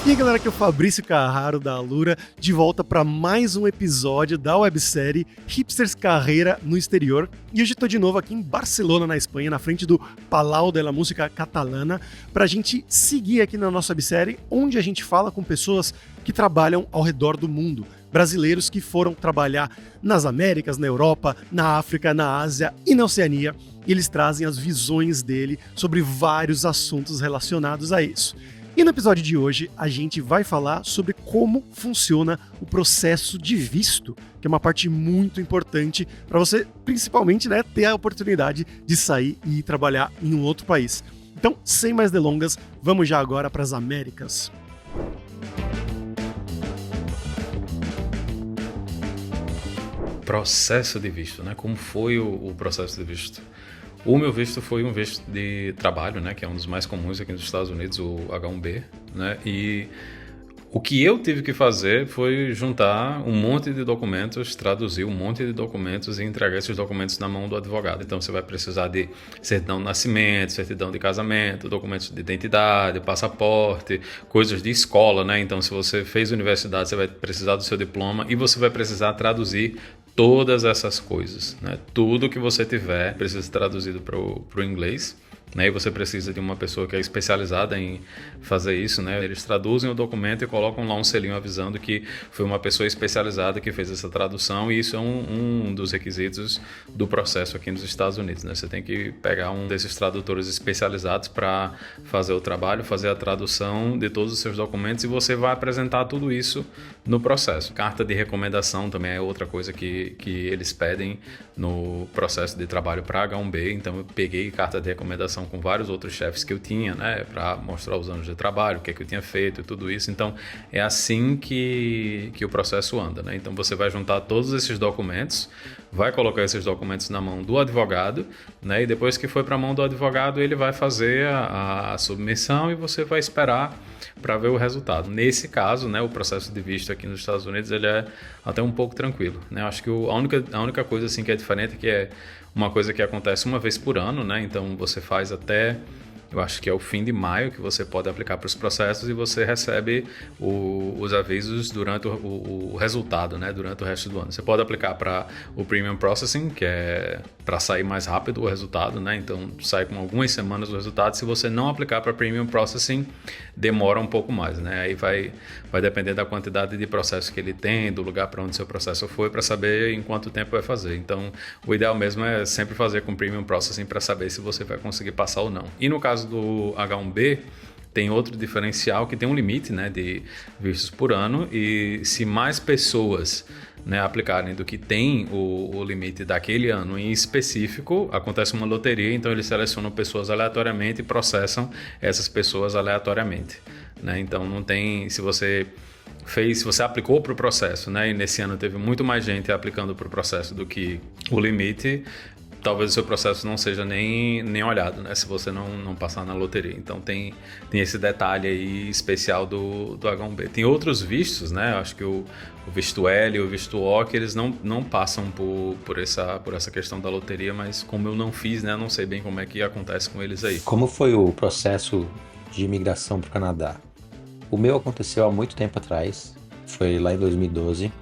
E aí galera, aqui é o Fabrício Carraro da Alura, de volta para mais um episódio da websérie Hipsters Carreira no Exterior. E hoje estou de novo aqui em Barcelona, na Espanha, na frente do Palau de la Música Catalana, para a gente seguir aqui na nossa websérie, onde a gente fala com pessoas que trabalham ao redor do mundo. Brasileiros que foram trabalhar nas Américas, na Europa, na África, na Ásia e na Oceania. E eles trazem as visões dele sobre vários assuntos relacionados a isso. E no episódio de hoje, a gente vai falar sobre como funciona o processo de visto, que é uma parte muito importante para você, principalmente, ter a oportunidade de sair e trabalhar em um outro país. Então, sem mais delongas, vamos já agora para as Américas. Processo de visto, né? Como foi o processo de visto? O meu visto foi um visto de trabalho, né, que é um dos mais comuns aqui nos Estados Unidos, o H-1B, né, e o que eu tive que fazer foi juntar um monte de documentos, traduzir um monte de documentos e entregar esses documentos na mão do advogado. Então você vai precisar de certidão de nascimento, certidão de casamento, documentos de identidade, passaporte, coisas de escola, né? Então se você fez universidade, você vai precisar do seu diploma e você vai precisar traduzir todas essas coisas, né? Tudo que você tiver precisa ser traduzido para o inglês, né? E você precisa de uma pessoa que é especializada em fazer isso, né? Eles traduzem o documento e colocam lá um selinho avisando que foi uma pessoa especializada que fez essa tradução, e isso é um dos requisitos do processo aqui nos Estados Unidos, né? Você tem que pegar um desses tradutores especializados para fazer o trabalho, fazer a tradução de todos os seus documentos, e você vai apresentar tudo isso no processo. Carta de recomendação também é outra coisa que eles pedem no processo de trabalho para H-1B. Então eu peguei carta de recomendação com vários outros chefes que eu tinha, né, para mostrar os anos de trabalho, o que é que eu tinha feito e tudo isso. Então é assim que o processo anda, né? Então você vai juntar todos esses documentos, vai colocar esses documentos na mão do advogado, né, e depois que foi para a mão do advogado, ele vai fazer a submissão e você vai esperar para ver o resultado. Nesse caso, né, o processo de visto aqui nos Estados Unidos ele é até um pouco tranquilo, né? Acho que a única coisa assim que é diferente é que é uma coisa que acontece uma vez por ano, né? Então você faz até, eu acho que é o fim de maio que você pode aplicar para os processos, e você recebe os avisos durante o resultado, né? Durante o resto do ano. Você pode aplicar para o Premium Processing, que é para sair mais rápido o resultado, né? Então sai com algumas semanas o resultado. Se você não aplicar para Premium Processing, demora um pouco mais, né? Aí vai depender da quantidade de processo que ele tem, do lugar para onde seu processo foi, para saber em quanto tempo vai fazer. Então o ideal mesmo é sempre fazer com Premium Processing para saber se você vai conseguir passar ou não. E no caso do H-1B, tem outro diferencial que tem um limite, né, de vistos por ano, e se mais pessoas, né, aplicarem do que tem o limite daquele ano em específico, acontece uma loteria. Então eles selecionam pessoas aleatoriamente e processam essas pessoas aleatoriamente, né? Então não tem, se você aplicou para o processo, né, e nesse ano teve muito mais gente aplicando para o processo do que o limite, talvez o seu processo não seja nem olhado, né, se você não passar na loteria. Então tem esse detalhe aí especial do H-1B. Tem outros vistos, né? Acho que o visto L e o visto O, que eles não passam por essa questão da loteria, mas como eu não fiz, né, não sei bem como é que acontece com eles aí. Como foi o processo de imigração para o Canadá? O meu aconteceu há muito tempo atrás, foi lá em 2012,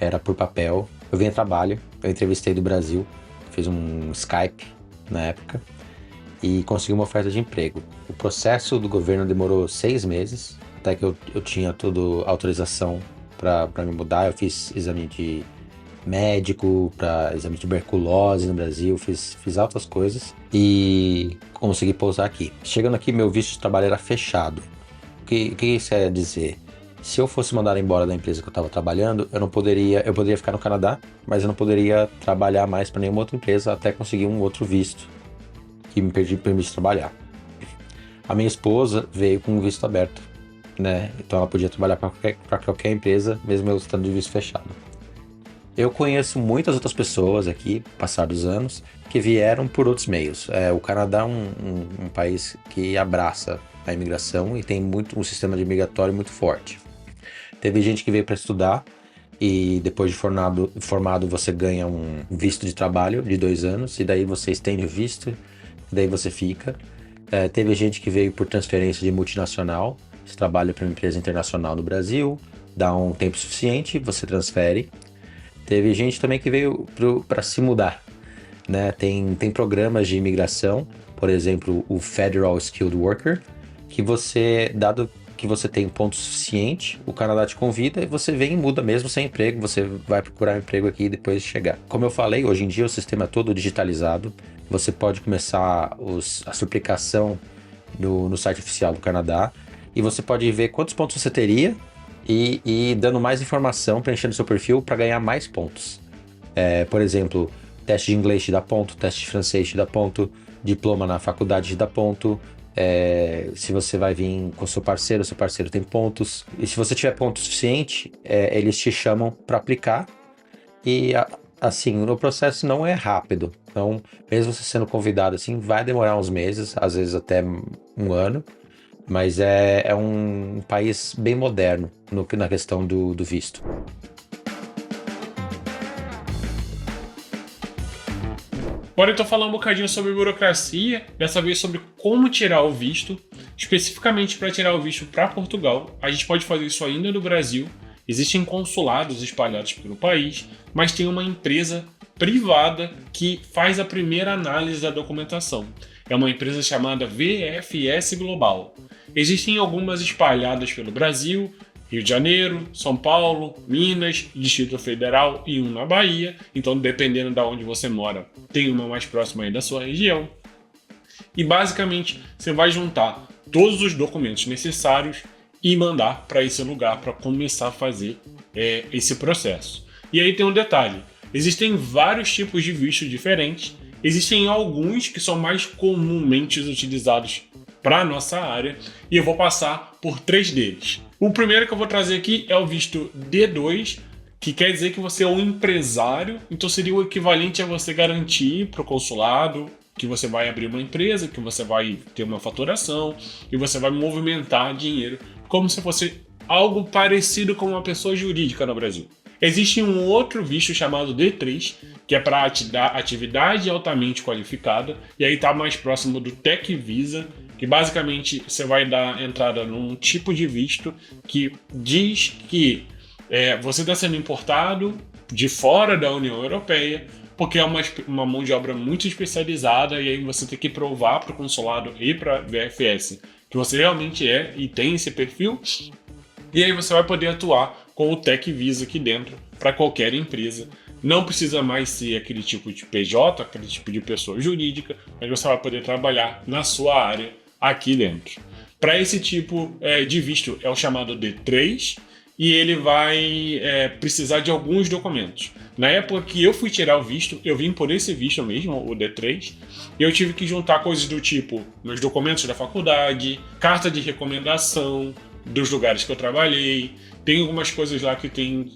era por papel. Eu vim a trabalho, eu entrevistei do Brasil, fiz um Skype na época e consegui uma oferta de emprego. O processo do governo demorou 6 meses, até que eu tinha tudo autorização para me mudar. Eu fiz exame de médico, para exame de tuberculose no Brasil, fiz altas coisas e consegui pousar aqui. Chegando aqui, meu visto de trabalho era fechado. O que isso quer dizer? Se eu fosse mandado embora da empresa que eu estava trabalhando, eu poderia ficar no Canadá, mas eu não poderia trabalhar mais para nenhuma outra empresa até conseguir um outro visto que me permite trabalhar. A minha esposa veio com um visto aberto, né? Então ela podia trabalhar para qualquer empresa, mesmo eu estando de visto fechado. Eu conheço muitas outras pessoas aqui, passar dos anos, que vieram por outros meios. O Canadá é um país que abraça a imigração e tem um sistema de imigratório muito forte. Teve gente que veio para estudar e depois de formado você ganha um visto de trabalho de 2 anos e daí você estende o visto e daí você fica. Teve gente que veio por transferência de multinacional Você trabalha para uma empresa internacional no Brasil, dá um tempo suficiente, você transfere. Teve gente também que veio para se mudar, né? Tem programas de imigração, por exemplo, o Federal Skilled Worker, que dado que você tem ponto suficiente, o Canadá te convida e você vem e muda mesmo sem emprego, você vai procurar um emprego aqui depois de chegar. Como eu falei, hoje em dia o sistema é todo digitalizado, você pode começar a sua aplicação no site oficial do Canadá e você pode ver quantos pontos você teria e dando mais informação, preenchendo seu perfil para ganhar mais pontos. Por exemplo, teste de inglês te dá ponto, teste de francês te dá ponto, diploma na faculdade te dá ponto. Se você vai vir com seu parceiro tem pontos. E se você tiver ponto suficiente, eles te chamam para aplicar. E assim, o processo não é rápido. Então, mesmo você sendo convidado, assim, vai demorar uns meses, às vezes até um ano. Mas é um país bem moderno na questão do visto. Agora eu tô falando um bocadinho sobre burocracia, dessa vez sobre como tirar o visto. Especificamente para tirar o visto para Portugal, a gente pode fazer isso ainda no Brasil. Existem consulados espalhados pelo país, mas tem uma empresa privada que faz a primeira análise da documentação. É uma empresa chamada VFS Global. Existem algumas espalhadas pelo Brasil, Rio de Janeiro, São Paulo, Minas, Distrito Federal e um na Bahia. Então, dependendo de onde você mora, tem uma mais próxima aí da sua região. E basicamente, você vai juntar todos os documentos necessários e mandar para esse lugar para começar a fazer esse processo. E aí tem um detalhe: existem vários tipos de visto diferentes. Existem alguns que são mais comumente utilizados para a nossa área e eu vou passar por 3 deles. O primeiro que eu vou trazer aqui é o visto D2, que quer dizer que você é um empresário, então seria o equivalente a você garantir para o consulado que você vai abrir uma empresa, que você vai ter uma faturação e você vai movimentar dinheiro como se fosse algo parecido com uma pessoa jurídica no Brasil. Existe um outro visto chamado D3, que é para atividade altamente qualificada, e aí está mais próximo do Tech Visa, que basicamente você vai dar entrada num tipo de visto que diz que você está sendo importado de fora da União Europeia, porque é uma mão de obra muito especializada, e aí você tem que provar para o consulado e para a VFS que você realmente é e tem esse perfil, e aí você vai poder atuar com o Tech Visa aqui dentro para qualquer empresa. Não precisa mais ser aquele tipo de PJ, aquele tipo de pessoa jurídica, mas você vai poder trabalhar na sua área aqui dentro. Para esse tipo de visto é o chamado D3 e ele vai precisar de alguns documentos. Na época que eu fui tirar o visto, eu vim por esse visto mesmo, o D3, e eu tive que juntar coisas do tipo meus documentos da faculdade, carta de recomendação dos lugares que eu trabalhei. Tem algumas coisas lá que tem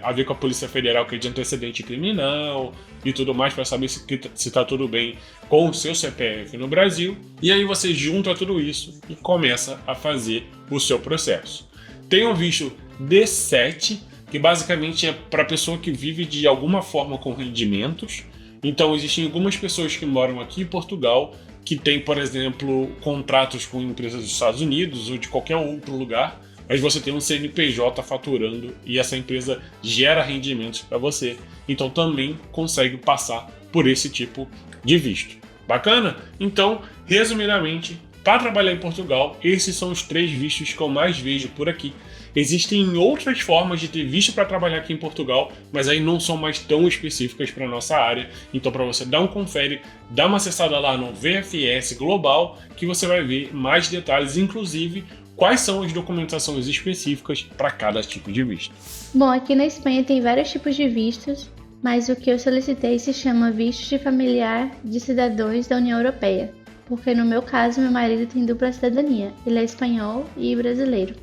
a ver com a Polícia Federal, que é de antecedente criminal e tudo mais, para saber se está tudo bem com o seu CPF no Brasil. E aí você junta tudo isso e começa a fazer o seu processo. Tem um visto D7, que basicamente é para pessoa que vive de alguma forma com rendimentos. Então existem algumas pessoas que moram aqui em Portugal que têm, por exemplo, contratos com empresas dos Estados Unidos ou de qualquer outro lugar, mas você tem um CNPJ faturando e essa empresa gera rendimentos para você. Então também consegue passar por esse tipo de visto. Bacana? Então, resumidamente, para trabalhar em Portugal, esses são os 3 vistos que eu mais vejo por aqui. Existem outras formas de ter visto para trabalhar aqui em Portugal, mas aí não são mais tão específicas para a nossa área. Então, para você dar um confere, dá uma acessada lá no VFS Global, que você vai ver mais detalhes, inclusive quais são as documentações específicas para cada tipo de visto. Bom, aqui na Espanha tem vários tipos de vistos, mas o que eu solicitei se chama visto de familiar de cidadãos da União Europeia, porque no meu caso, meu marido tem dupla cidadania, ele é espanhol e brasileiro.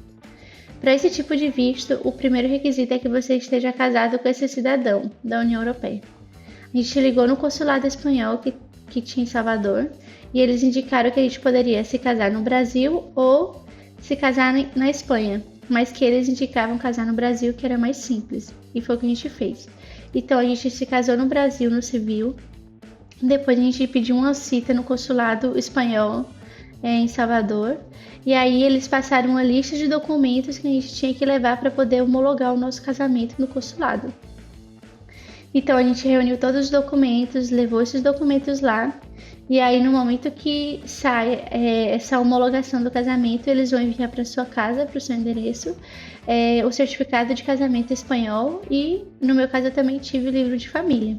Para esse tipo de visto, o primeiro requisito é que você esteja casado com esse cidadão da União Europeia. A gente ligou no consulado espanhol que tinha em Salvador e eles indicaram que a gente poderia se casar no Brasil ou se casar na Espanha, mas que eles indicavam casar no Brasil, que era mais simples, e foi o que a gente fez. Então a gente se casou no Brasil, no civil, depois a gente pediu uma cita no consulado espanhol em Salvador. E aí eles passaram uma lista de documentos que a gente tinha que levar para poder homologar o nosso casamento no consulado. Então a gente reuniu todos os documentos, levou esses documentos lá. E aí no momento que sai essa homologação do casamento, eles vão enviar para sua casa, para o seu endereço, o certificado de casamento espanhol e, no meu caso, eu também tive o livro de família.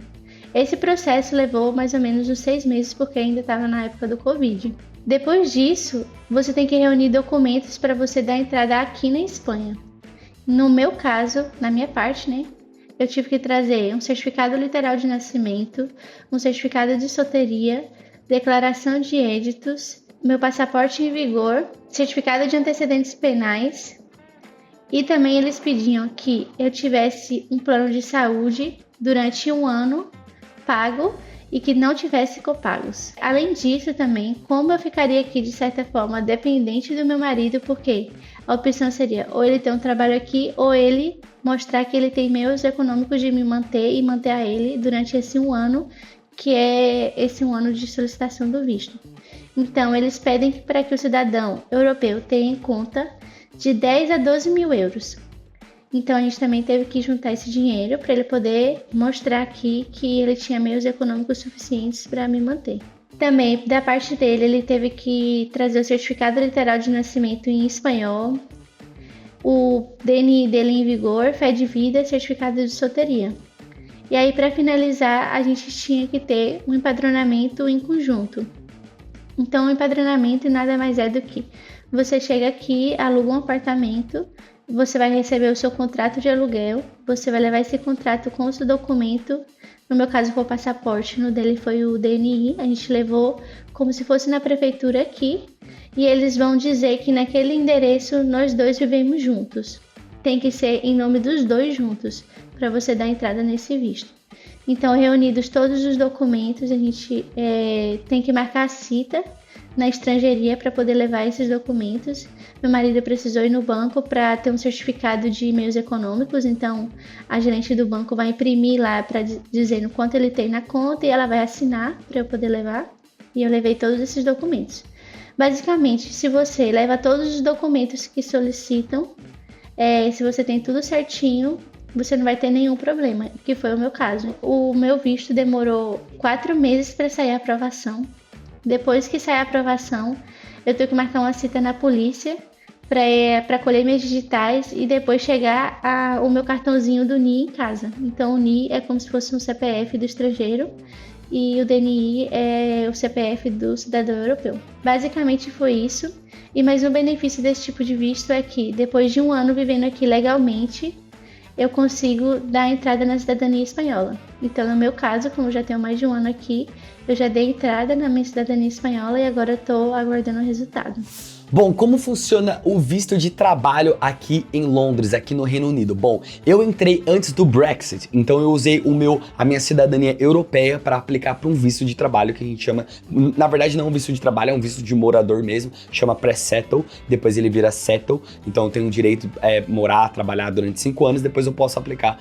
Esse processo levou mais ou menos uns 6 meses, porque ainda estava na época do Covid. Depois disso, você tem que reunir documentos para você dar entrada aqui na Espanha. No meu caso, na minha parte, né? Eu tive que trazer um certificado literal de nascimento, um certificado de solteria, declaração de éditos, meu passaporte em vigor, certificado de antecedentes penais, e também eles pediam que eu tivesse um plano de saúde durante 1 ano pago e que não tivesse copagos. Além disso também, como eu ficaria aqui de certa forma dependente do meu marido, porque a opção seria ou ele ter um trabalho aqui ou ele mostrar que ele tem meios econômicos de me manter e manter a ele durante esse 1 ano, que é esse 1 ano de solicitação do visto. Então, eles pedem para que o cidadão europeu tenha em conta de 10 a 12 mil euros. Então, a gente também teve que juntar esse dinheiro para ele poder mostrar aqui que ele tinha meios econômicos suficientes para me manter. Também, da parte dele, ele teve que trazer o certificado literal de nascimento em espanhol, o DNI dele em vigor, fé de vida, certificado de solteria. E aí, para finalizar, a gente tinha que ter um empadronamento em conjunto. Então, o empadronamento nada mais é do que você chega aqui, aluga um apartamento, você vai receber o seu contrato de aluguel, você vai levar esse contrato com o seu documento. No meu caso foi o passaporte, no dele foi o DNI. A gente levou como se fosse na prefeitura aqui e eles vão dizer que naquele endereço nós dois vivemos juntos. Tem que ser em nome dos dois juntos para você dar entrada nesse visto. Então, reunidos todos os documentos, a gente tem que marcar a cita na estrangeiria para poder levar esses documentos. Meu marido precisou ir no banco para ter um certificado de meios econômicos, então a gerente do banco vai imprimir lá para dizer quanto ele tem na conta e ela vai assinar para eu poder levar. E eu levei todos esses documentos. Basicamente, se você leva todos os documentos que solicitam, se você tem tudo certinho, você não vai ter nenhum problema, que foi o meu caso. O meu visto demorou 4 meses para sair a aprovação. Depois que sair a aprovação, eu tenho que marcar uma cita na polícia para colher minhas digitais e depois chegar o meu cartãozinho do NIE em casa. Então o NIE é como se fosse um CPF do estrangeiro e o DNI é o CPF do cidadão europeu. Basicamente foi isso. E mais um benefício desse tipo de visto é que depois de 1 ano vivendo aqui legalmente, eu consigo dar entrada na cidadania espanhola. Então, no meu caso, como eu já tenho mais de 1 ano aqui, eu já dei entrada na minha cidadania espanhola e agora estou aguardando o resultado. Bom, como funciona o visto de trabalho aqui em Londres, aqui no Reino Unido? Bom, eu entrei antes do Brexit, então eu usei a minha cidadania europeia para aplicar para um visto de trabalho que a gente chama, na verdade não é um visto de trabalho, é um visto de morador mesmo, chama pré-settle, depois ele vira settle, então eu tenho o direito de morar, trabalhar durante 5 anos, depois eu posso aplicar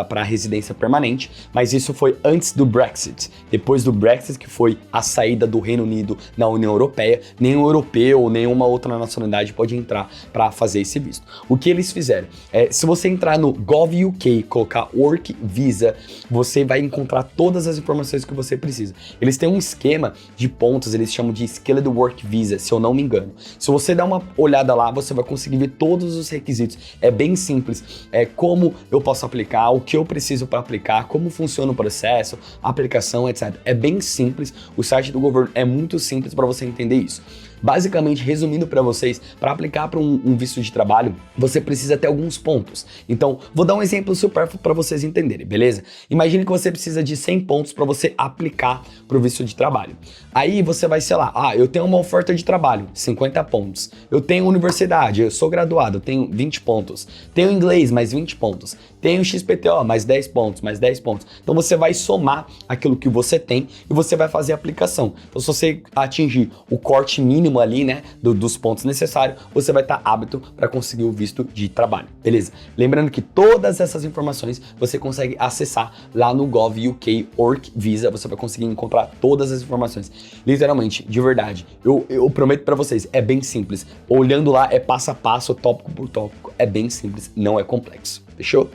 para residência permanente, mas isso foi antes do Brexit. Depois do Brexit, que foi a saída do Reino Unido na União Europeia, nenhum europeu, nenhuma outra nacionalidade pode entrar para fazer esse visto. O que eles fizeram? Se você entrar no Gov.uk, colocar Work Visa, você vai encontrar todas as informações que você precisa. Eles têm um esquema de pontos, eles chamam de Skilled Work Visa, se eu não me engano. Se você dar uma olhada lá, você vai conseguir ver todos os requisitos. É bem simples. Como eu posso aplicar, o que eu preciso para aplicar, como funciona o processo, a aplicação, etc. É bem simples. O site do governo é muito simples para você entender isso. Basicamente, resumindo para vocês, para aplicar para um visto de trabalho, você precisa ter alguns pontos. Então, vou dar um exemplo supérfluo para vocês entenderem, beleza? Imagine que você precisa de 100 pontos para você aplicar para o visto de trabalho. Aí você vai, sei lá, eu tenho uma oferta de trabalho, 50 pontos. Eu tenho universidade, eu sou graduado, eu tenho 20 pontos. Tenho inglês, mais 20 pontos. Tenho XPTO, mais 10 pontos, mais 10 pontos. Então você vai somar aquilo que você tem e você vai fazer a aplicação. Então se você atingir o corte mínimo mínimo ali, né, dos pontos necessários, você vai estar apto para conseguir o visto de trabalho, beleza? Lembrando que todas essas informações você consegue acessar lá no Gov UK Work Visa, você vai conseguir encontrar todas as informações. Literalmente, de verdade, eu prometo para vocês, é bem simples. Olhando lá, é passo a passo, tópico por tópico, é bem simples, não é complexo, fechou?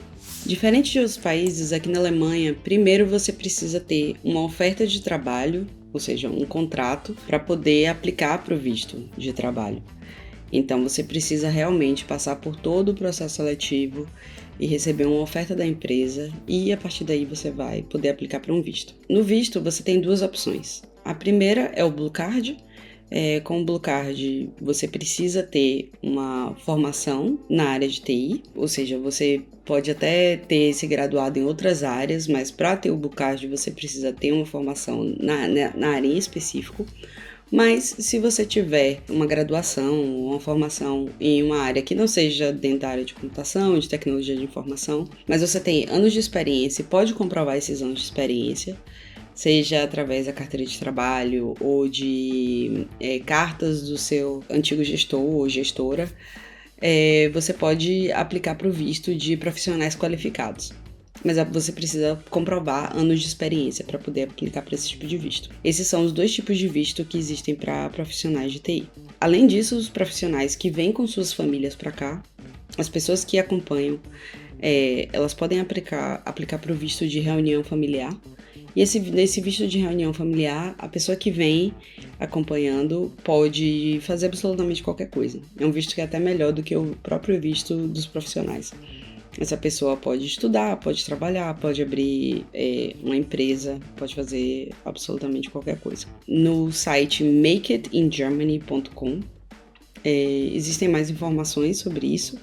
Diferente de outros países, aqui na Alemanha, primeiro você precisa ter uma oferta de trabalho, ou seja, um contrato, para poder aplicar para o visto de trabalho. Então você precisa realmente passar por todo o processo seletivo e receber uma oferta da empresa e a partir daí você vai poder aplicar para um visto. No visto você tem duas opções. A primeira é o Blue Card. Com o Blue Card você precisa ter uma formação na área de TI, ou seja, você pode até ter se graduado em outras áreas, mas para ter o Blue Card você precisa ter uma formação na área em específico. Mas se você tiver uma graduação, uma formação em uma área que não seja dentro da área de computação, de tecnologia de informação, mas você tem anos de experiência e pode comprovar esses anos de experiência, seja através da carteira de trabalho ou de cartas do seu antigo gestor ou gestora, você pode aplicar para o visto de profissionais qualificados. Mas você precisa comprovar anos de experiência para poder aplicar para esse tipo de visto. Esses são os dois tipos de visto que existem para profissionais de TI. Além disso, os profissionais que vêm com suas famílias para cá, as pessoas que acompanham, elas podem aplicar para o visto de reunião familiar. E nesse visto de reunião familiar, a pessoa que vem acompanhando pode fazer absolutamente qualquer coisa. É um visto que é até melhor do que o próprio visto dos profissionais. Essa pessoa pode estudar, pode trabalhar, pode abrir uma empresa, pode fazer absolutamente qualquer coisa. No site makeitingermany.com existem mais informações sobre isso.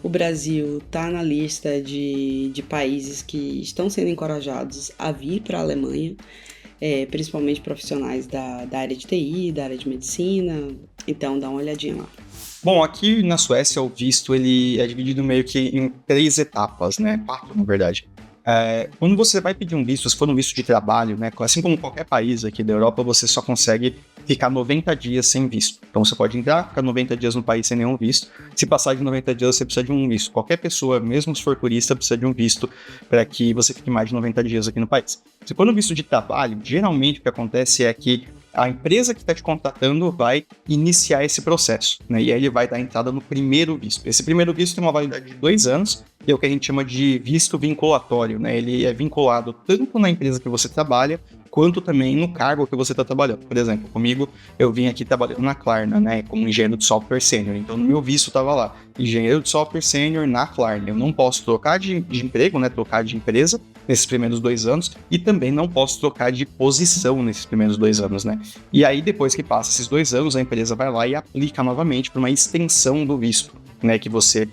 O Brasil está na lista de países que estão sendo encorajados a vir para a Alemanha, principalmente profissionais da área de TI, da área de medicina. Então dá uma olhadinha lá. Bom, aqui na Suécia o visto ele é dividido meio que em 3 etapas, né? 4, na verdade. Quando você vai pedir um visto, se for um visto de trabalho, né? Assim como qualquer país aqui da Europa, você só consegue ficar 90 dias sem visto. Então você pode entrar, ficar 90 dias no país sem nenhum visto. Se passar de 90 dias, você precisa de um visto. Qualquer pessoa, mesmo se for turista, precisa de um visto para que você fique mais de 90 dias aqui no país. Se for um visto de trabalho, geralmente o que acontece é que a empresa que está te contratando vai iniciar esse processo, né? E aí ele vai dar entrada no primeiro visto. Esse primeiro visto tem uma validade de 2 anos, e é o que a gente chama de visto vinculatório, né? Ele é vinculado tanto na empresa que você trabalha, quanto também no cargo que você está trabalhando. Por exemplo, comigo, eu vim aqui trabalhando na Klarna, né? Como engenheiro de software sênior. Então, no meu visto estava lá, engenheiro de software sênior na Klarna. Eu não posso trocar de emprego, né? Trocar de empresa nesses primeiros 2 anos, e também não posso trocar de posição nesses primeiros 2 anos, né? E aí, depois que passa esses 2 anos, a empresa vai lá e aplica novamente para uma extensão do visto, né? Que você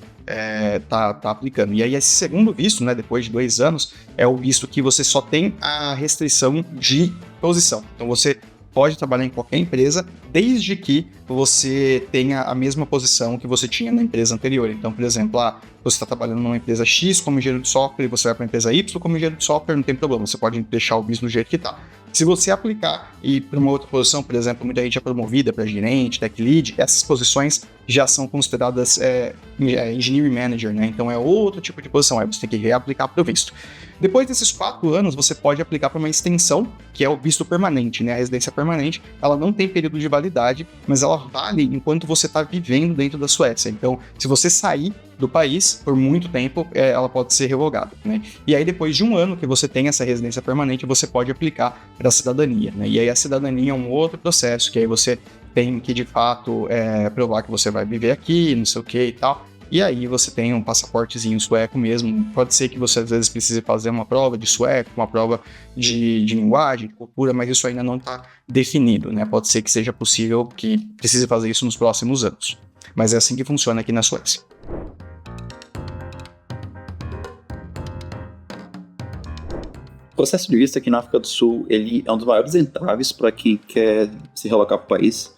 tá aplicando. E aí, esse segundo visto, né? Depois de 2 anos, é o visto que você só tem a restrição de posição. Então, você pode trabalhar em qualquer empresa, desde que você tenha a mesma posição que você tinha na empresa anterior. Então, por exemplo, você está trabalhando numa empresa X como engenheiro de software e você vai para a empresa Y como engenheiro de software, não tem problema, você pode deixar o visto do jeito que está. Se você aplicar e ir para uma outra posição, por exemplo, muita gente é promovida para gerente, tech lead, essas posições já são consideradas engineering manager, né? Então é outro tipo de posição, aí você tem que reaplicar para o visto. Depois desses 4 anos, você pode aplicar para uma extensão, que é o visto permanente, né? A residência permanente, ela não tem período de validade, mas ela vale enquanto você está vivendo dentro da Suécia. Então, se você sair do país por muito tempo, ela pode ser revogada, né? E aí, depois de 1 ano que você tem essa residência permanente, você pode aplicar para a cidadania, né? E aí, a cidadania é um outro processo, que aí você tem que, de fato, provar que você vai viver aqui, não sei o que e tal. E aí você tem um passaportezinho sueco mesmo. Pode ser que você às vezes precise fazer uma prova de sueco, uma prova de linguagem, de cultura, mas isso ainda não está definido, né? Pode ser que seja possível que precise fazer isso nos próximos anos. Mas é assim que funciona aqui na Suécia. O processo de visto aqui na África do Sul, ele é um dos maiores entraves para quem quer se relocar para o país.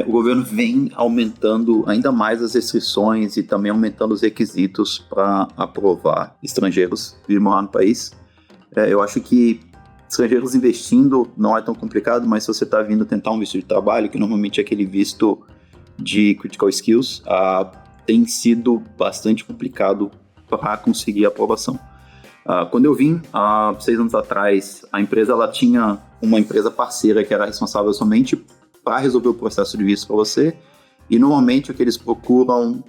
O governo vem aumentando ainda mais as restrições e também aumentando os requisitos para aprovar estrangeiros vir morar no país. Eu acho que estrangeiros investindo não é tão complicado, mas se você está vindo tentar um visto de trabalho, que normalmente é aquele visto de critical skills, tem sido bastante complicado para conseguir a aprovação. Quando eu vim, há 6 anos atrás, a empresa ela tinha uma empresa parceira que era responsável somente para resolver o processo de visto para você, e normalmente o que eles procuram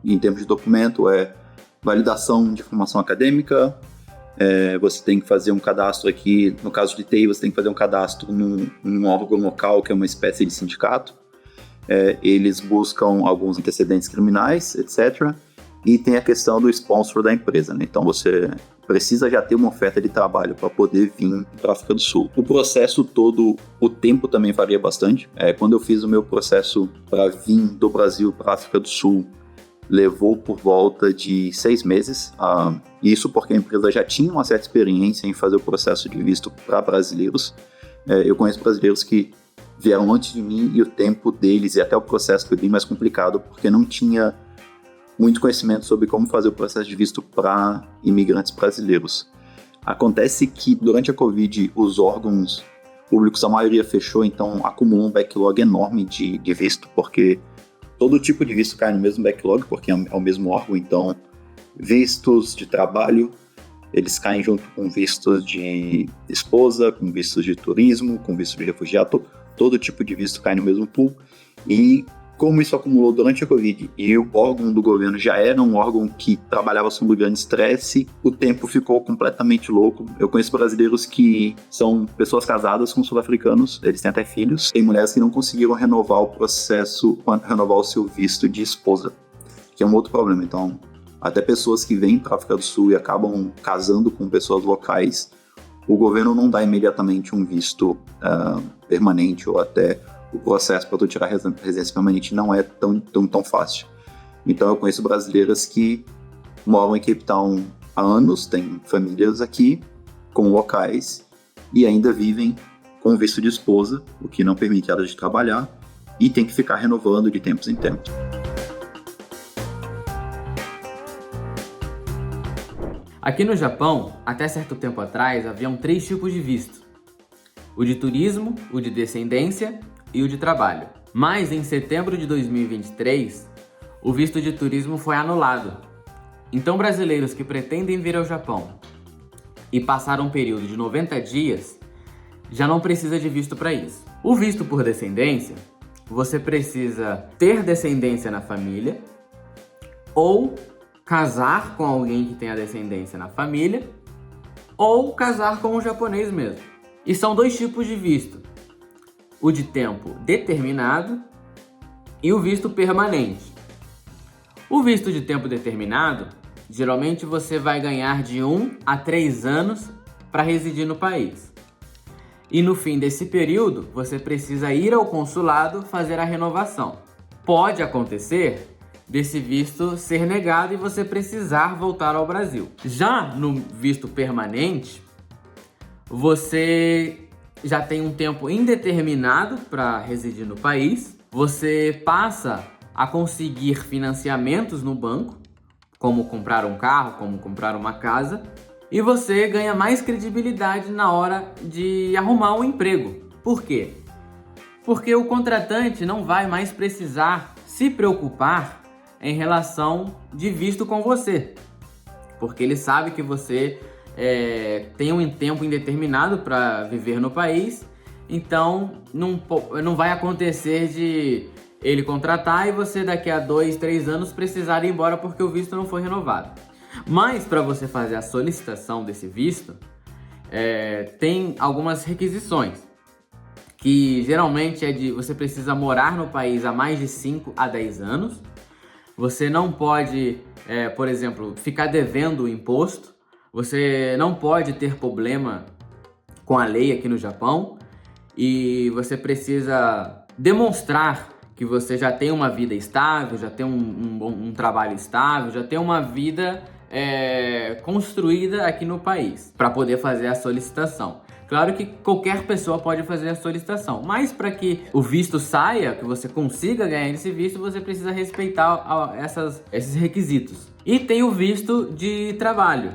em termos de documento é validação de formação acadêmica, você tem que fazer um cadastro aqui, no caso de TI, você tem que fazer um cadastro num órgão local, que é uma espécie de sindicato. Eles buscam alguns antecedentes criminais, etc. E tem a questão do sponsor da empresa, né? Então você precisa já ter uma oferta de trabalho para poder vir para a África do Sul. O processo todo, o tempo também varia bastante. Quando eu fiz o meu processo para vir do Brasil para a África do Sul, levou por volta de 6 meses. Isso porque a empresa já tinha uma certa experiência em fazer o processo de visto para brasileiros. Eu conheço brasileiros que vieram antes de mim e o tempo deles e até o processo foi bem mais complicado porque não tinha muito conhecimento sobre como fazer o processo de visto para imigrantes brasileiros. Acontece que durante a Covid os órgãos públicos, a maioria fechou, então acumulou um backlog enorme de visto, porque todo tipo de visto cai no mesmo backlog, porque é o mesmo órgão, então vistos de trabalho, eles caem junto com vistos de esposa, com vistos de turismo, com visto de refugiado, todo tipo de visto cai no mesmo pool, e como isso acumulou durante a Covid e o órgão do governo já era um órgão que trabalhava sob grande estresse, o tempo ficou completamente louco. Eu conheço brasileiros que são pessoas casadas com sul-africanos, eles têm até filhos. Tem mulheres que não conseguiram renovar o processo, renovar o seu visto de esposa, que é um outro problema. Então, até pessoas que vêm para a África do Sul e acabam casando com pessoas locais, o governo não dá imediatamente um visto permanente ou até o processo para tu tirar a residência permanente não é tão fácil. Então eu conheço brasileiras que moram em Cape Town há anos, têm famílias aqui, com locais, e ainda vivem com visto de esposa, o que não permite elas de trabalhar, e tem que ficar renovando de tempos em tempos. Aqui no Japão, até certo tempo atrás, haviam 3 tipos de visto: o de turismo, o de descendência e o de trabalho. Mas em setembro de 2023, o visto de turismo foi anulado. Então brasileiros que pretendem vir ao Japão e passar um período de 90 dias já não precisa de visto para isso. O visto por descendência, você precisa ter descendência na família ou casar com alguém que tenha descendência na família ou casar com um japonês mesmo. E são 2 tipos de visto: o de tempo determinado e o visto permanente. O visto de tempo determinado, geralmente você vai ganhar de 1 a 3 anos para residir no país. E no fim desse período, você precisa ir ao consulado fazer a renovação. Pode acontecer desse visto ser negado e você precisar voltar ao Brasil. Já no visto permanente, você já tem um tempo indeterminado para residir no país, você passa a conseguir financiamentos no banco, como comprar um carro, como comprar uma casa, e você ganha mais credibilidade na hora de arrumar um emprego. Por quê? Porque o contratante não vai mais precisar se preocupar em relação de visto com você, porque ele sabe que você tem um tempo indeterminado para viver no país, então não vai acontecer de ele contratar e você daqui a 2, 3 anos precisar ir embora porque o visto não foi renovado. Mas para você fazer a solicitação desse visto, tem algumas requisições, que geralmente você precisa morar no país há mais de 5 a 10 anos, você não pode, por exemplo, ficar devendo o imposto, você não pode ter problema com a lei aqui no Japão e você precisa demonstrar que você já tem uma vida estável, já tem um trabalho estável, já tem uma vida construída aqui no país para poder fazer a solicitação. Claro que qualquer pessoa pode fazer a solicitação, mas para que o visto saia, que você consiga ganhar esse visto, você precisa respeitar esses requisitos. E tem o visto de trabalho,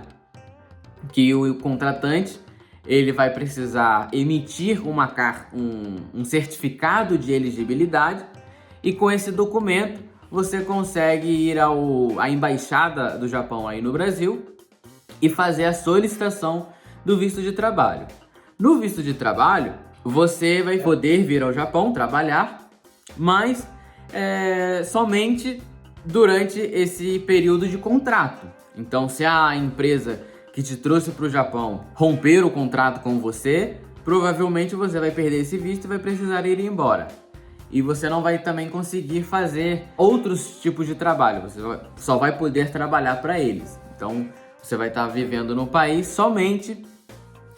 que o contratante ele vai precisar emitir um certificado de elegibilidade, e com esse documento você consegue ir à embaixada do Japão aí no Brasil e fazer a solicitação do visto de trabalho. No visto de trabalho, você vai poder vir ao Japão trabalhar, mas somente durante esse período de contrato. Então, se a empresa que te trouxe para o Japão romper o contrato com você, provavelmente você vai perder esse visto e vai precisar ir embora. E você não vai também conseguir fazer outros tipos de trabalho, você só vai poder trabalhar para eles. Então, você vai estar vivendo no país somente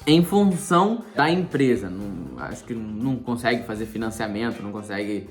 em função da empresa. Acho que não consegue fazer financiamento, não consegue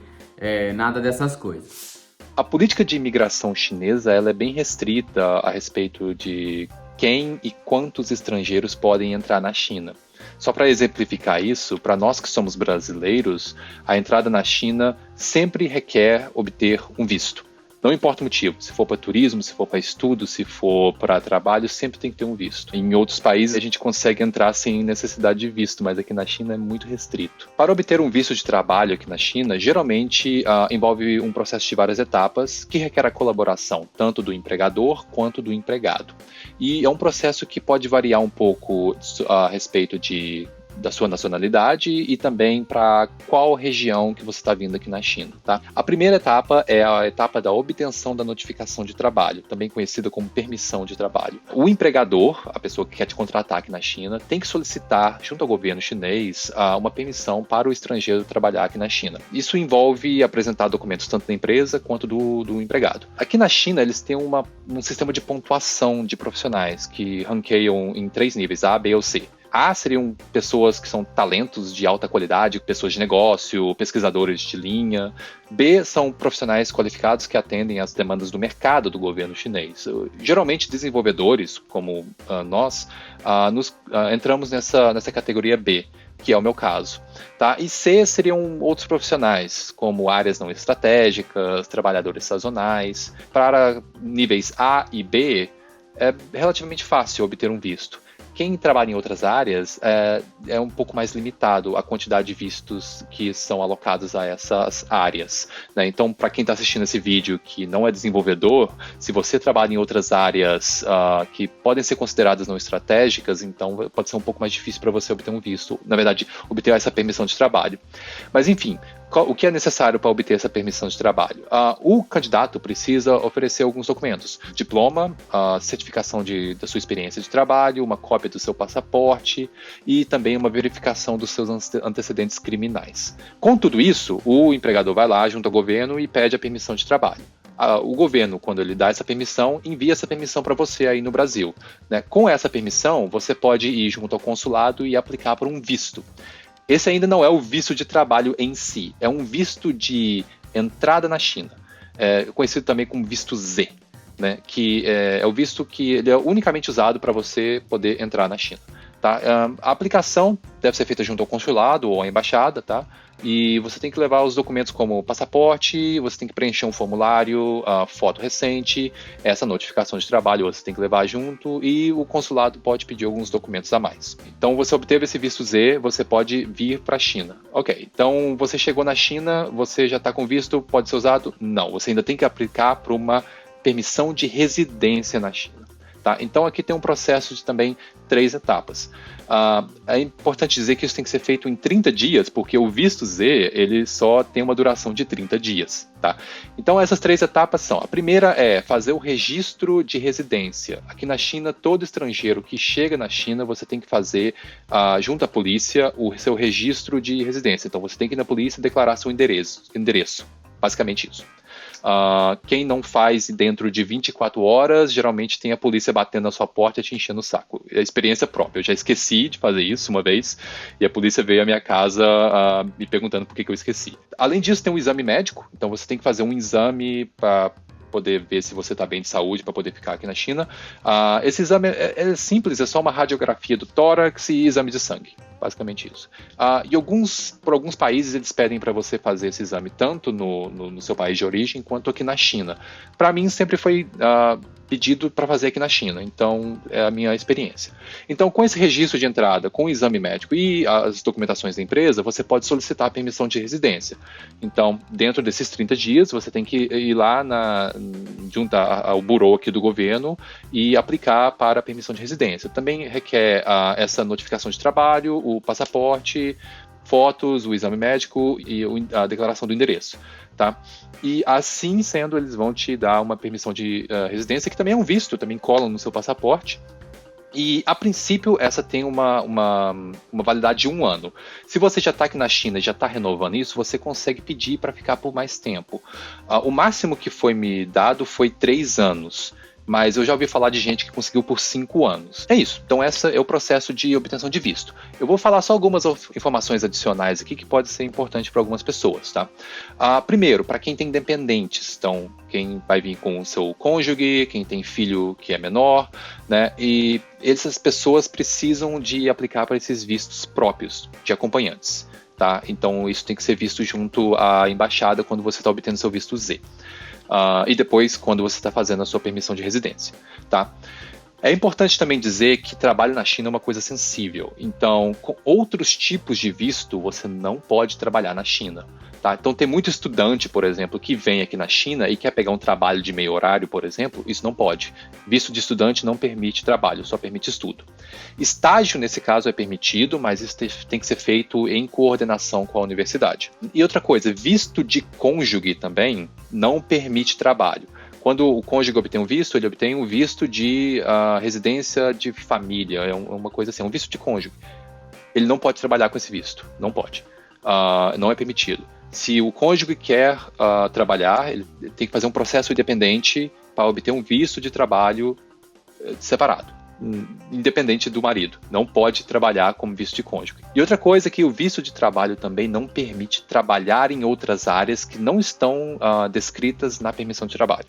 nada dessas coisas. A política de imigração chinesa ela é bem restrita a respeito de quem e quantos estrangeiros podem entrar na China. Só para exemplificar isso, para nós que somos brasileiros, a entrada na China sempre requer obter um visto. Não importa o motivo, se for para turismo, se for para estudo, se for para trabalho, sempre tem que ter um visto. Em outros países a gente consegue entrar sem necessidade de visto, mas aqui na China é muito restrito. Para obter um visto de trabalho aqui na China, geralmente envolve um processo de várias etapas que requer a colaboração tanto do empregador quanto do empregado. E é um processo que pode variar um pouco a respeito da sua nacionalidade e também para qual região que você está vindo aqui na China, tá? A primeira etapa é a etapa da obtenção da notificação de trabalho, também conhecida como permissão de trabalho. O empregador, a pessoa que quer te contratar aqui na China, tem que solicitar, junto ao governo chinês, uma permissão para o estrangeiro trabalhar aqui na China. Isso envolve apresentar documentos tanto da empresa quanto do empregado. Aqui na China, eles têm um sistema de pontuação de profissionais que ranqueiam em 3 níveis, A, B ou C. A seriam pessoas que são talentos de alta qualidade, pessoas de negócio, pesquisadores de linha. B são profissionais qualificados que atendem às demandas do mercado do governo chinês. Geralmente desenvolvedores, como nós, entramos nessa categoria B, que é o meu caso. Tá? E C seriam outros profissionais, como áreas não estratégicas, trabalhadores sazonais. Para níveis A e B, é relativamente fácil obter um visto. Quem trabalha em outras áreas é um pouco mais limitado a quantidade de vistos que são alocados a essas áreas, né? Então, para quem está assistindo esse vídeo que não é desenvolvedor, se você trabalha em outras áreas que podem ser consideradas não estratégicas, então pode ser um pouco mais difícil para você obter um visto, na verdade, obter essa permissão de trabalho. Mas, enfim, o que é necessário para obter essa permissão de trabalho? O candidato precisa oferecer alguns documentos: diploma, certificação da sua experiência de trabalho, uma cópia do seu passaporte e também uma verificação dos seus antecedentes criminais. Com tudo isso, o empregador vai lá junto ao governo e pede a permissão de trabalho. O governo, quando ele dá essa permissão, envia essa permissão para você aí no Brasil, né? Com essa permissão, você pode ir junto ao consulado e aplicar por um visto. Esse ainda não é o visto de trabalho em si, é um visto de entrada na China, conhecido também como visto Z, né? Que é o visto que ele é unicamente usado para você poder entrar na China. Tá? A aplicação deve ser feita junto ao consulado ou à embaixada, tá? E você tem que levar os documentos como passaporte, você tem que preencher um formulário, foto recente, essa notificação de trabalho você tem que levar junto e o consulado pode pedir alguns documentos a mais. Então você obteve esse visto Z, você pode vir para a China. Ok, então você chegou na China, você já está com visto, pode ser usado? Não, você ainda tem que aplicar para uma permissão de residência na China. Tá? Então aqui tem um processo de também 3 etapas. É importante dizer que isso tem que ser feito em 30 dias, porque o visto Z ele só tem uma duração de 30 dias. Tá? Então essas 3 etapas são: a primeira é fazer o registro de residência. Aqui na China, todo estrangeiro que chega na China, você tem que fazer, junto à polícia, o seu registro de residência. Então você tem que ir na polícia e declarar seu endereço. Basicamente isso. Quem não faz dentro de 24 horas, geralmente tem a polícia batendo na sua porta e te enchendo o saco. É experiência própria. Eu já esqueci de fazer isso uma vez e a polícia veio à minha casa me perguntando por que eu esqueci. Além disso, tem um exame médico. Então você tem que fazer um exame para poder ver se você está bem de saúde para poder ficar aqui na China. Esse exame é simples, é só uma radiografia do tórax e exame de sangue. Basicamente isso. E por alguns países eles pedem para você fazer esse exame tanto no seu país de origem quanto aqui na China. Para mim sempre foi pedido para fazer aqui na China. Então, é a minha experiência. Então, com esse registro de entrada, com o exame médico e as documentações da empresa, você pode solicitar a permissão de residência. Então, dentro desses 30 dias, você tem que ir lá junto ao bureau aqui do governo e aplicar para a permissão de residência. Também requer essa notificação de trabalho, o passaporte, fotos, o exame médico e a declaração do endereço, tá? E assim sendo, eles vão te dar uma permissão de residência, que também é um visto, também colam no seu passaporte. E, a princípio, essa tem uma validade de 1 ano. Se você já está aqui na China e já está renovando isso, você consegue pedir para ficar por mais tempo. O máximo que foi me dado foi 3 anos. Mas eu já ouvi falar de gente que conseguiu por 5 anos. É isso. Então, esse é o processo de obtenção de visto. Eu vou falar só algumas informações adicionais aqui que pode ser importante para algumas pessoas, tá? Primeiro, para quem tem dependentes, então, quem vai vir com o seu cônjuge, quem tem filho que é menor, né? E essas pessoas precisam de aplicar para esses vistos próprios de acompanhantes, tá? Então, isso tem que ser visto junto à embaixada quando você está obtendo seu visto Z. E depois quando você está fazendo a sua permissão de residência, tá? É importante também dizer que trabalho na China é uma coisa sensível. Então, com outros tipos de visto, você não pode trabalhar na China, tá? Então, tem muito estudante, por exemplo, que vem aqui na China e quer pegar um trabalho de meio horário, por exemplo, isso não pode. Visto de estudante não permite trabalho, só permite estudo. Estágio, nesse caso, é permitido, mas isso tem que ser feito em coordenação com a universidade. E outra coisa, visto de cônjuge também não permite trabalho. Quando o cônjuge obtém um visto, ele obtém um visto de residência de família, é uma coisa assim, um visto de cônjuge. Ele não pode trabalhar com esse visto, não pode, não é permitido. Se o cônjuge quer trabalhar, ele tem que fazer um processo independente para obter um visto de trabalho separado, independente do marido. Não pode trabalhar como visto de cônjuge. E outra coisa é que o visto de trabalho também não permite trabalhar em outras áreas que não estão descritas na permissão de trabalho.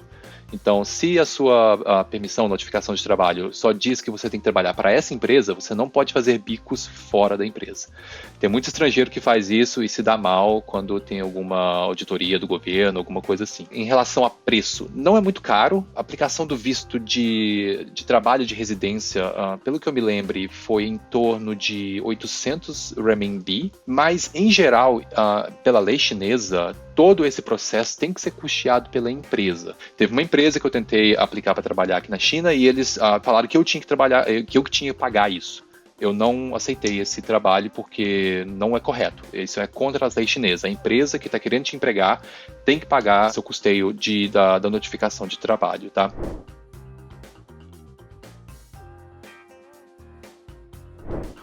Então, se a sua permissão, notificação de trabalho só diz que você tem que trabalhar para essa empresa, você não pode fazer bicos fora da empresa. Tem muito estrangeiro que faz isso e se dá mal quando tem alguma auditoria do governo, alguma coisa assim. Em relação a preço, não é muito caro. A aplicação do visto de trabalho de residência, pelo que eu me lembre, foi em torno de 800 renminbi, mas em geral, pela lei chinesa, todo esse processo tem que ser custeado pela empresa. Teve uma empresa que eu tentei aplicar para trabalhar aqui na China e eles falaram que eu tinha que trabalhar, que eu tinha que pagar isso. Eu não aceitei esse trabalho porque não é correto. Isso é contra as leis chinesas. A empresa que está querendo te empregar tem que pagar seu custeio da notificação de trabalho, tá?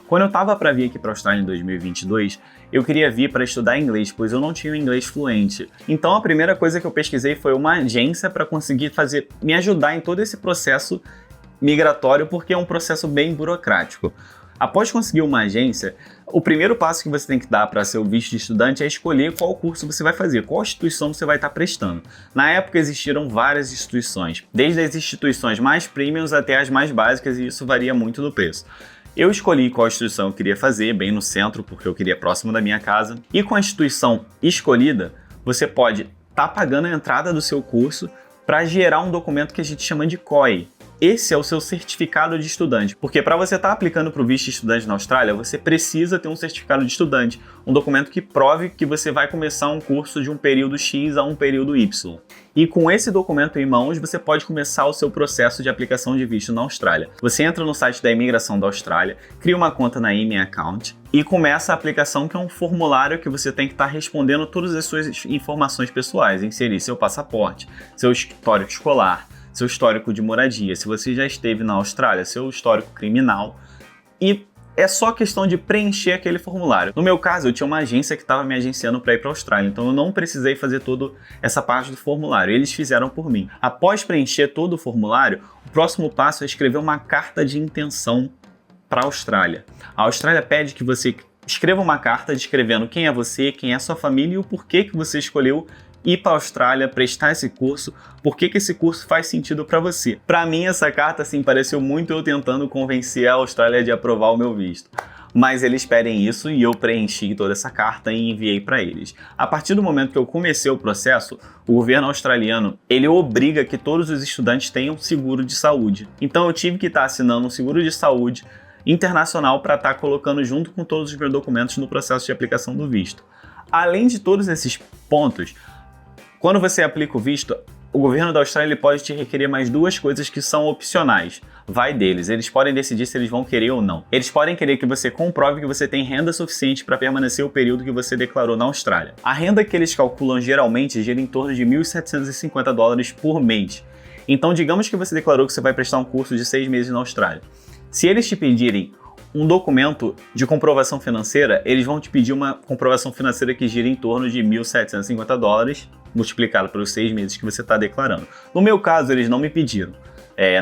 Quando eu estava para vir aqui para a Austrália em 2022, eu queria vir para estudar inglês, pois eu não tinha um inglês fluente. Então a primeira coisa que eu pesquisei foi uma agência para conseguir me ajudar em todo esse processo migratório, porque é um processo bem burocrático. Após conseguir uma agência, o primeiro passo que você tem que dar para ser o visto de estudante é escolher qual curso você vai fazer, qual instituição você vai estar prestando. Na época existiram várias instituições, desde as instituições mais premiums até as mais básicas, e isso varia muito do preço. Eu escolhi qual instituição eu queria fazer, bem no centro, porque eu queria próximo da minha casa. E com a instituição escolhida, você pode estar pagando a entrada do seu curso para gerar um documento que a gente chama de COI. Esse é o seu certificado de estudante, porque para você estar aplicando para o visto de estudante na Austrália, você precisa ter um certificado de estudante, um documento que prove que você vai começar um curso de um período X a um período Y. E com esse documento em mãos, você pode começar o seu processo de aplicação de visto na Austrália. Você entra no site da imigração da Austrália, cria uma conta na IME Account e começa a aplicação, que é um formulário que você tem que estar respondendo todas as suas informações pessoais, inserir seu passaporte, seu histórico escolar, seu histórico de moradia, se você já esteve na Austrália, seu histórico criminal, e é só questão de preencher aquele formulário. No meu caso, eu tinha uma agência que estava me agenciando para ir para a Austrália, então eu não precisei fazer toda essa parte do formulário, eles fizeram por mim. Após preencher todo o formulário, o próximo passo é escrever uma carta de intenção para a Austrália. A Austrália pede que você escreva uma carta descrevendo quem é você, quem é a sua família e o porquê que você escolheu ir para a Austrália, prestar esse curso, por que esse curso faz sentido para você. Para mim, essa carta assim, pareceu muito eu tentando convencer a Austrália de aprovar o meu visto. mas eles pedem isso e eu preenchi toda essa carta e enviei para eles. A partir do momento que eu comecei o processo, o governo australiano, ele obriga que todos os estudantes tenham seguro de saúde. Então eu tive que estar assinando um seguro de saúde internacional para estar colocando junto com todos os meus documentos no processo de aplicação do visto. Além de todos esses pontos, quando você aplica o visto, o governo da Austrália ele pode te requerer mais 2 coisas que são opcionais. Vai deles, eles podem decidir se eles vão querer ou não. Eles podem querer que você comprove que você tem renda suficiente para permanecer o período que você declarou na Austrália. A renda que eles calculam geralmente gira em torno de $1.750 por mês. Então digamos que você declarou que você vai prestar um curso de 6 meses na Austrália. Se eles te pedirem um documento de comprovação financeira, eles vão te pedir uma comprovação financeira que gira em torno de $1.750, multiplicado pelos 6 meses que você está declarando. No meu caso, eles não me pediram.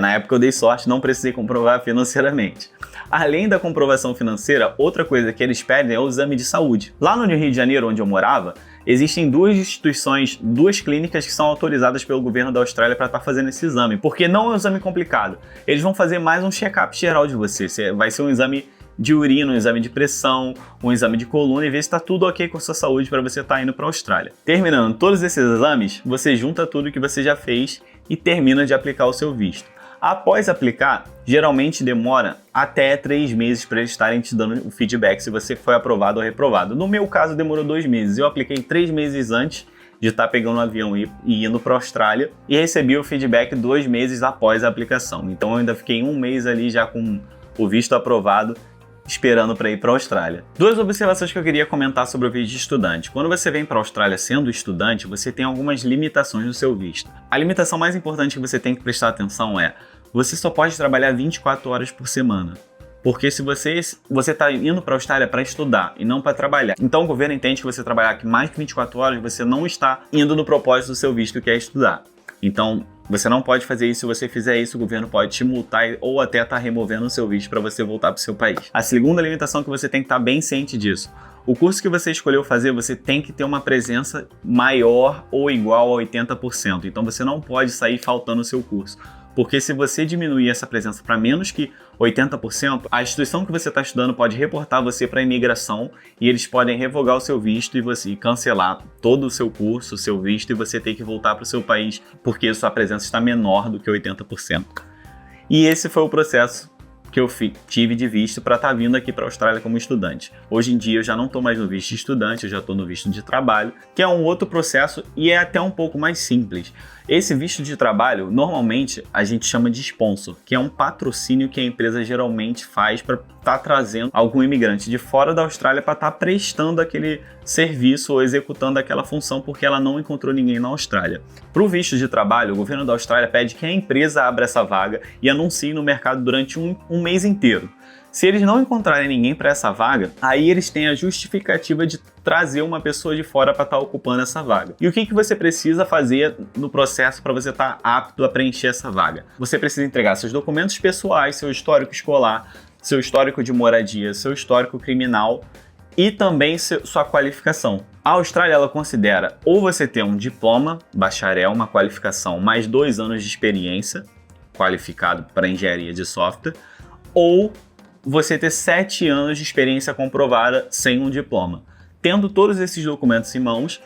Na época eu dei sorte, não precisei comprovar financeiramente. Além da comprovação financeira, outra coisa que eles pedem é o exame de saúde. Lá no Rio de Janeiro, onde eu morava, existem 2 instituições, 2 clínicas que são autorizadas pelo governo da Austrália para estar fazendo esse exame, porque não é um exame complicado. Eles vão fazer mais um check-up geral de você. Vai ser um exame de urina, um exame de pressão, um exame de coluna e ver se está tudo ok com a sua saúde para você estar indo para a Austrália. Terminando todos esses exames, você junta tudo que você já fez e termina de aplicar o seu visto. Após aplicar, geralmente demora até 3 meses para eles estarem te dando o feedback se você foi aprovado ou reprovado. No meu caso demorou 2 meses, eu apliquei 3 meses antes de estar pegando um avião e indo para a Austrália e recebi o feedback 2 meses após a aplicação. Então eu ainda fiquei 1 mês ali já com o visto aprovado, esperando para ir para a Austrália. 2 observações que eu queria comentar sobre o visto de estudante. Quando você vem para a Austrália sendo estudante, você tem algumas limitações no seu visto. A limitação mais importante que você tem que prestar atenção é: você só pode trabalhar 24 horas por semana. Porque se você está indo para a Austrália para estudar e não para trabalhar, então o governo entende que você trabalhar aqui mais que 24 horas, você não está indo no propósito do seu visto, que é estudar. Então, você não pode fazer isso. Se você fizer isso, o governo pode te multar ou até estar removendo o seu visto para você voltar para o seu país. A segunda limitação é que você tem que estar bem ciente disso. O curso que você escolheu fazer, você tem que ter uma presença maior ou igual a 80%. Então, você não pode sair faltando o seu curso. Porque se você diminuir essa presença para menos que 80%, a instituição que você está estudando pode reportar você para a imigração e eles podem revogar o seu visto e você cancelar todo o seu curso, o seu visto, e você ter que voltar para o seu país porque sua presença está menor do que 80%. E esse foi o processo que eu tive de visto para estar vindo aqui para a Austrália como estudante. Hoje em dia eu já não estou mais no visto de estudante, eu já estou no visto de trabalho, que é um outro processo e é até um pouco mais simples. Esse visto de trabalho, normalmente, a gente chama de sponsor, que é um patrocínio que a empresa geralmente faz para estar trazendo algum imigrante de fora da Austrália para estar prestando aquele serviço ou executando aquela função porque ela não encontrou ninguém na Austrália. Para o visto de trabalho, o governo da Austrália pede que a empresa abra essa vaga e anuncie no mercado durante um mês inteiro. Se eles não encontrarem ninguém para essa vaga, aí eles têm a justificativa de trazer uma pessoa de fora para estar ocupando essa vaga. E o que você precisa fazer no processo para você estar apto a preencher essa vaga? Você precisa entregar seus documentos pessoais, seu histórico escolar, seu histórico de moradia, seu histórico criminal e também sua qualificação. A Austrália ela considera ou você ter um diploma, bacharel, uma qualificação, mais 2 anos de experiência, qualificado para engenharia de software, ou você ter 7 anos de experiência comprovada sem um diploma. Tendo todos esses documentos em mãos,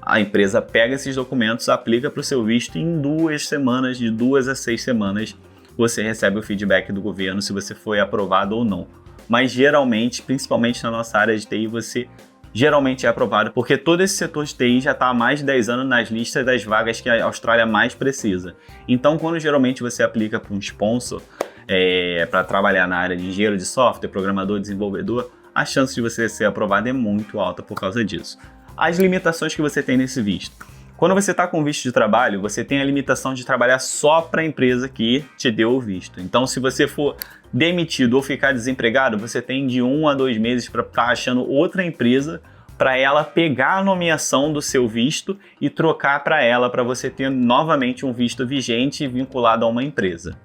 a empresa pega esses documentos, aplica para o seu visto e em 2 semanas, de 2 a 6 semanas, você recebe o feedback do governo se você foi aprovado ou não. Mas geralmente, principalmente na nossa área de TI, você geralmente é aprovado, porque todo esse setor de TI já está há mais de 10 anos nas listas das vagas que a Austrália mais precisa. Então, quando geralmente você aplica para um sponsor, para trabalhar na área de engenheiro de software, programador, desenvolvedor, a chance de você ser aprovado é muito alta por causa disso. As limitações que você tem nesse visto. Quando você está com visto de trabalho, você tem a limitação de trabalhar só para a empresa que te deu o visto. Então, se você for demitido ou ficar desempregado, você tem de 1 a 2 meses para estar achando outra empresa para ela pegar a nomeação do seu visto e trocar para ela, para você ter novamente um visto vigente vinculado a uma empresa.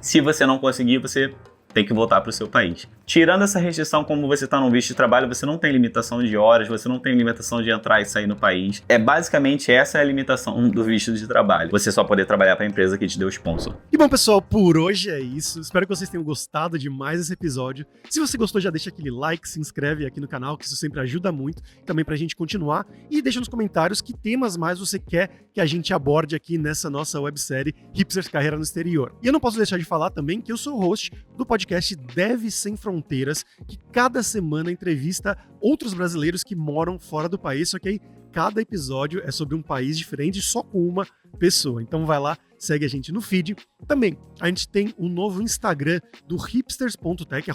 Se você não conseguir, você tem que voltar para o seu país. Tirando essa restrição, como você está num visto de trabalho, você não tem limitação de horas, você não tem limitação de entrar e sair no país. Basicamente essa é a limitação do visto de trabalho. Você só poder trabalhar para a empresa que te deu o sponsor. E bom, pessoal, por hoje é isso. Espero que vocês tenham gostado de mais esse episódio. Se você gostou, já deixa aquele like, se inscreve aqui no canal, que isso sempre ajuda muito, também pra gente continuar. E deixa nos comentários que temas mais você quer que a gente aborde aqui nessa nossa websérie Hipsters Carreira no Exterior. E eu não posso deixar de falar também que eu sou o host do podcast Dev Sem Fronteiras, que cada semana entrevista outros brasileiros que moram fora do país, só que aí cada episódio é sobre um país diferente, só com uma pessoa. Então vai lá, segue a gente no feed. Também, a gente tem um novo Instagram do hipsters.tech,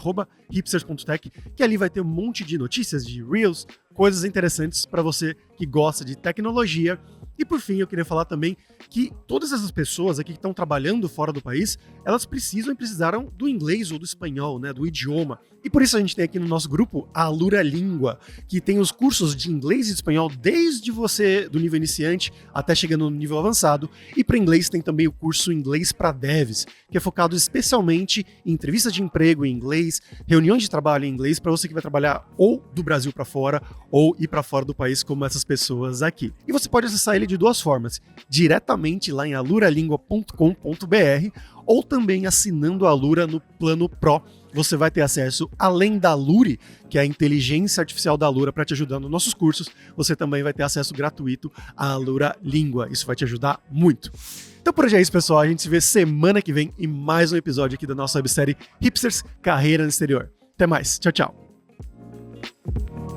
@hipsters.tech, que ali vai ter um monte de notícias, de reels, coisas interessantes para você que gosta de tecnologia. E por fim, eu queria falar também que todas essas pessoas aqui que estão trabalhando fora do país, elas precisaram do inglês ou do espanhol, né, do idioma. E por isso a gente tem aqui no nosso grupo a Alura Língua, que tem os cursos de inglês e espanhol desde você do nível iniciante até chegando no nível avançado. E para inglês tem também o curso Inglês para Devs, que é focado especialmente em entrevistas de emprego em inglês, reuniões de trabalho em inglês para você que vai trabalhar ou do Brasil para fora ou ir para fora do país como essas pessoas aqui. E você pode acessar ele de duas formas, diretamente lá em aluralingua.com.br ou também assinando a Alura no plano Pro. Você vai ter acesso, além da Luri, que é a inteligência artificial da Alura para te ajudar nos nossos cursos, você também vai ter acesso gratuito à Alura Língua. Isso vai te ajudar muito. Então por hoje é isso, pessoal. A gente se vê semana que vem em mais um episódio aqui da nossa websérie Hipsters Carreira no Exterior. Até mais. Tchau, tchau.